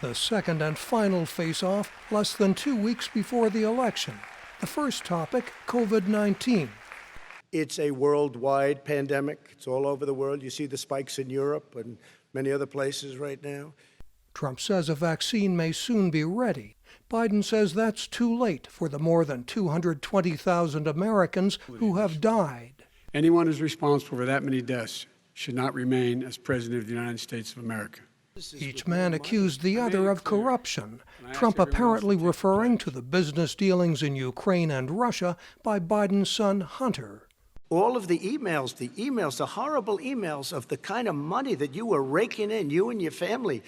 The second and final face-off less than 2 weeks before the election. The first topic, COVID-19. It's a worldwide pandemic. It's all over the world. You see the spikes in Europe and many other places right now. Trump says a vaccine may soon be ready. Biden says that's too late for the more than 220,000 Americans who have died. Anyone who's responsible for that many deaths should not remain as President of the United States of America. Each man accused the other of corruption, Trump apparently referring to the business dealings in Ukraine and Russia by Biden's son Hunter. All of the emails, the horrible emails of the kind of money that you were raking in, you and your family.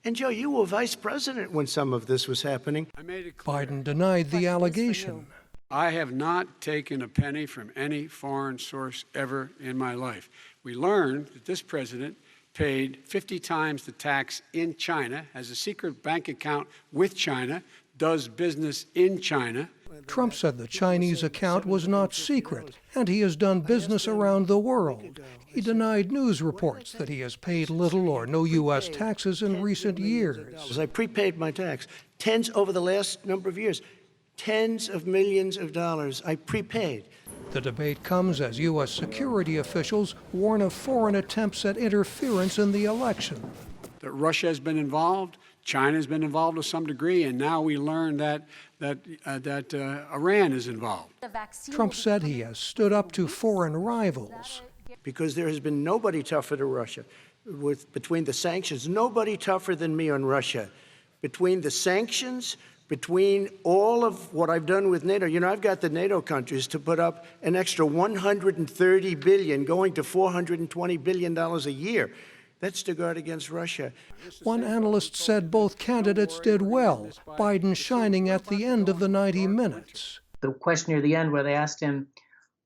And Joe, you were vice president when some of this was happening. Biden denied the allegation. I have not taken a penny from any foreign source ever in my life. We learned that this president paid 50 times the tax in China, has a secret bank account with China, does business in China. Trump said the Chinese account was not secret, and he has done business around the world. He denied news reports that he has paid little or no U.S. taxes in recent years. I prepaid my tax. Over the last number of years, tens of millions of dollars I prepaid. The debate comes as U.S. security officials warn of foreign attempts at interference in the election. That Russia has been involved, China has been involved to some degree, and now we learn that Iran is involved. Trump said he has stood up to foreign rivals. Because there has been nobody tougher to Russia. Between the sanctions, nobody tougher than me on Russia. Between the sanctions, between all of what I've done with NATO, I've got the NATO countries to put up an extra $130 billion, going to $420 billion a year. That's to guard against Russia. One analyst said both candidates did well, Biden shining at the end of the 90 minutes. The question near the end where they asked him,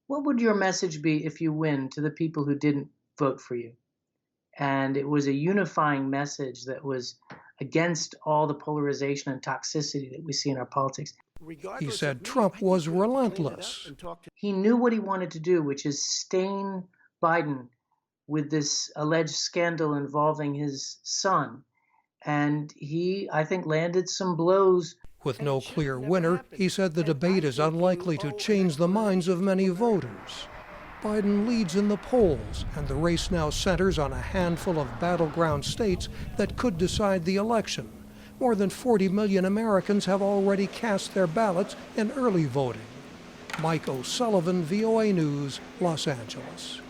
what would your message be if you win to the people who didn't vote for you? And it was a unifying message that was against all the polarization and toxicity that we see in our politics. He said Trump was relentless. He knew what he wanted to do, which is stain Biden with this alleged scandal involving his son. And he, I think, landed some blows. With no clear winner, he said the debate is unlikely to change the minds of many voters. Biden leads in the polls, and the race now centers on a handful of battleground states that could decide the election. More than 40 million Americans have already cast their ballots in early voting. Mike O'Sullivan, VOA News, Los Angeles.